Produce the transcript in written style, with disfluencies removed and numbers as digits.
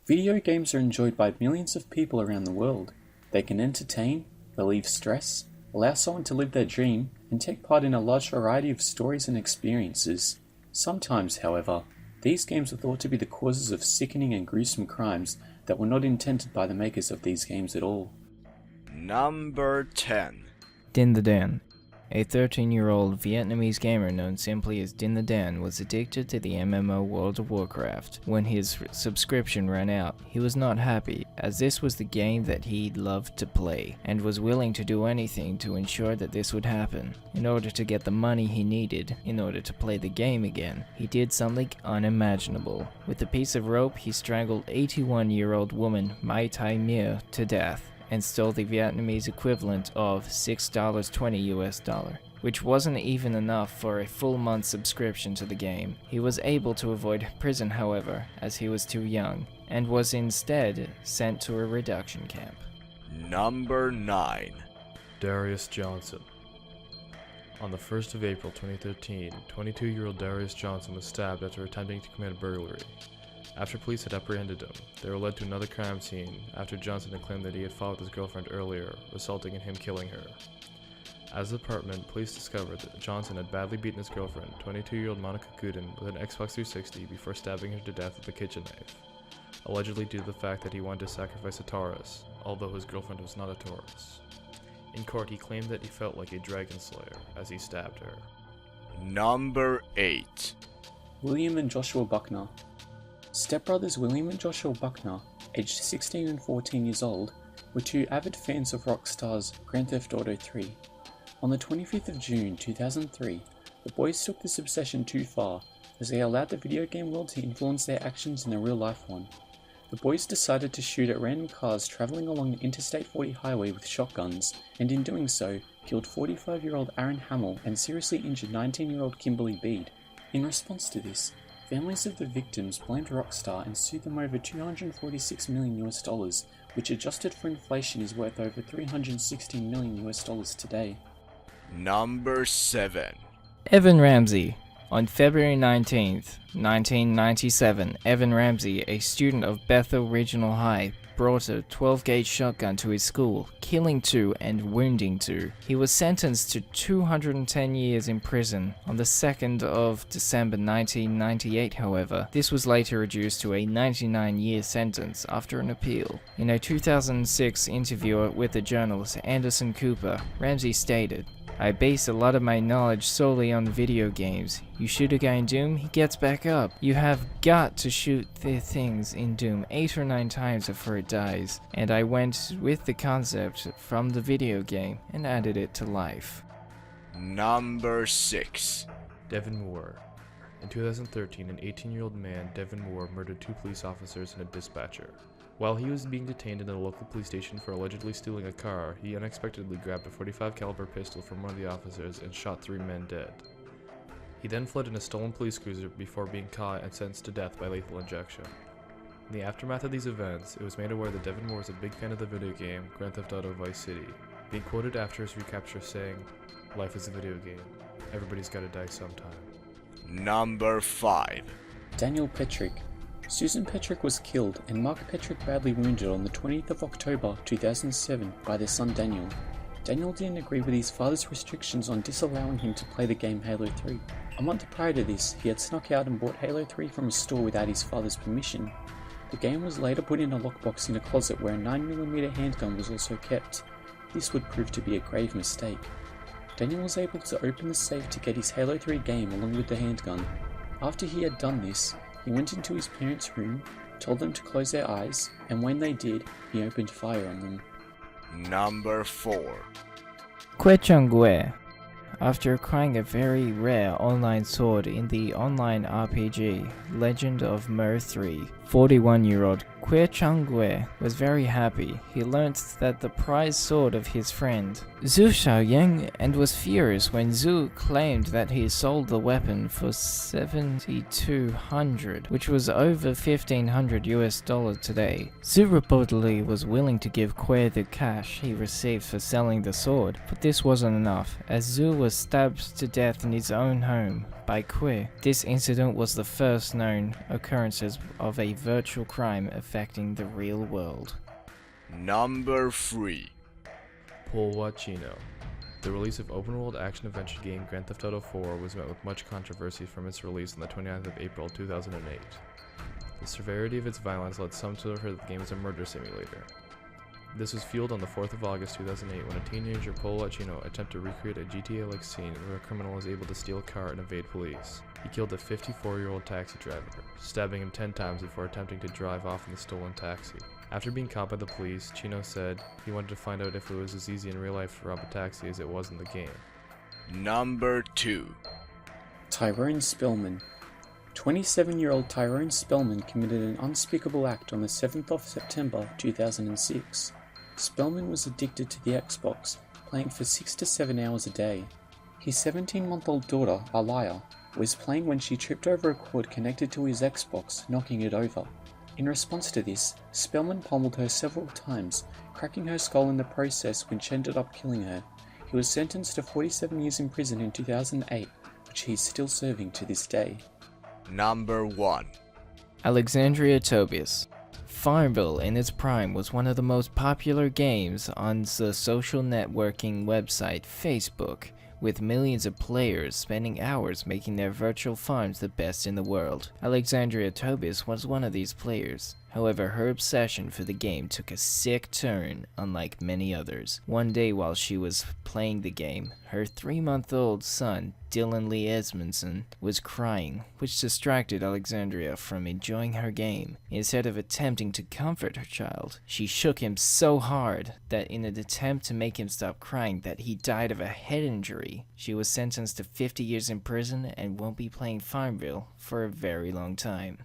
Video games are enjoyed by millions of people around the world. They can entertain, relieve stress, allow someone to live their dream, and take part in a large variety of stories and experiences. Sometimes, however, these games are thought to be the causes of sickening and gruesome crimes that were not intended by the makers of these games at all. Number 10. Din the Dan. A 13-year-old Vietnamese gamer known simply as Din the Dan was addicted to the MMO World of Warcraft. When his subscription ran out, he was not happy, as this was the game that he loved to play, and was willing to do anything to ensure that this would happen. In order to get the money he needed in order to play the game again, he did something unimaginable. With a piece of rope, he strangled 81-year-old woman Mai Tai Mia to death, and stole the Vietnamese equivalent of $6.20 US, which wasn't even enough for a full month subscription to the game. He was able to avoid prison, however, as he was too young, and was instead sent to a reduction camp. Number 9. Darius Johnson. On the 1st of April 2013, 22-year-old Darius Johnson was stabbed after attempting to commit a burglary. After police had apprehended him, they were led to another crime scene after Johnson had claimed that he had fought with his girlfriend earlier, resulting in him killing her. At his apartment, police discovered that Johnson had badly beaten his girlfriend, 22-year-old Monica Gooden, with an Xbox 360 before stabbing her to death with a kitchen knife, allegedly due to the fact that he wanted to sacrifice a Taurus, although his girlfriend was not a Taurus. In court, he claimed that he felt like a dragon slayer as he stabbed her. Number 8. William and Joshua Buckner. Stepbrothers William and Joshua Buckner, aged 16 and 14 years old, were two avid fans of Rockstar's Grand Theft Auto 3. On the 25th of June 2003, the boys took this obsession too far, as they allowed the video game world to influence their actions in the real-life one. The boys decided to shoot at random cars traveling along the Interstate 40 highway with shotguns, and in doing so, killed 45-year-old Aaron Hamill and seriously injured 19-year-old Kimberly Bede. In response to this, families of the victims blamed Rockstar and sued them over $246 million US, which adjusted for inflation is worth over $316 million US today. Number 7. Evan Ramsey. On February 19th, 1997, Evan Ramsey, a student of Bethel Regional High, brought a 12-gauge shotgun to his school, killing 2 and wounding 2. He was sentenced to 210 years in prison. On the 2nd of December 1998, however, this was later reduced to a 99-year sentence after an appeal. In a 2006 interview with the journalist Anderson Cooper, Ramsey stated, "I base a lot of my knowledge solely on video games. You shoot a guy in Doom, he gets back up. You have got to shoot the things in Doom 8 or 9 times before it dies. And I went with the concept from the video game and added it to life." Number 6. Devin Moore. In 2013, an 18-year-old man, Devin Moore, murdered 2 police officers and a dispatcher. While he was being detained in a local police station for allegedly stealing a car, he unexpectedly grabbed a .45 caliber pistol from one of the officers and shot 3 men dead. He then fled in a stolen police cruiser before being caught and sentenced to death by lethal injection. In the aftermath of these events, it was made aware that Devin Moore was a big fan of the video game Grand Theft Auto Vice City, being quoted after his recapture saying, "Life is a video game. Everybody's gotta die sometime." Number 5. Daniel Petrick. Susan Petrick was killed and Mark Petrick badly wounded on the 20th of October 2007 by their son Daniel. Daniel didn't agree with his father's restrictions on disallowing him to play the game Halo 3. A month prior to this, he had snuck out and bought Halo 3 from a store without his father's permission. The game was later put in a lockbox in a closet where a 9mm handgun was also kept. This would prove to be a grave mistake. Daniel was able to open the safe to get his Halo 3 game along with the handgun. After he had done this, he went into his parents' room, told them to close their eyes, and when they did, he opened fire on them. Number 4. Kwe Changwe. After acquiring a very rare online sword in the online RPG Legend of Mer 3, 41-year-old Kwe Changwe was very happy. He learnt that the prized sword of his friend Zhu Xiaoyang and was furious when Zhu claimed that he sold the weapon for $7,200, which was over $1,500 US today. Zhu reportedly was willing to give Kwe the cash he received for selling the sword, but this wasn't enough, as Zhu was stabbed to death in his own home by by Queer. This incident was the first known occurrences of a virtual crime affecting the real world. Number 3. Paul Wachino. The release of open-world action-adventure game Grand Theft Auto 4 was met with much controversy from its release on the 29th of April 2008. The severity of its violence led some to refer to the game as a murder simulator. This was fueled on the 4th of August 2008 when a teenager, Paul Wachino, attempted to recreate a GTA-like scene where a criminal was able to steal a car and evade police. He killed a 54-year-old taxi driver, stabbing him 10 times before attempting to drive off in the stolen taxi. After being caught by the police, Chino said he wanted to find out if it was as easy in real life to rob a taxi as it was in the game. Number 2. Tyrone Spellman. 27-year-old Tyrone Spellman committed an unspeakable act on the 7th of September 2006. Spellman was addicted to the Xbox, playing for 6 to 7 hours a day. His 17-month-old daughter, Alaya, was playing when she tripped over a cord connected to his Xbox, knocking it over. In response to this, Spellman pummeled her several times, cracking her skull in the process, which ended up killing her. He was sentenced to 47 years in prison in 2008, which he is still serving to this day. Number 1. Alexandria Tobias. Farmville in its prime was one of the most popular games on the social networking website Facebook, with millions of players spending hours making their virtual farms the best in the world. Alexandria Tobias was one of these players. However, her obsession for the game took a sick turn, unlike many others. One day while she was playing the game, her 3-month-old son, Dylan Lee Edmondson, was crying, which distracted Alexandria from enjoying her game. Instead of attempting to comfort her child, she shook him so hard that in an attempt to make him stop crying that he died of a head injury. She was sentenced to 50 years in prison and won't be playing Farmville for a very long time.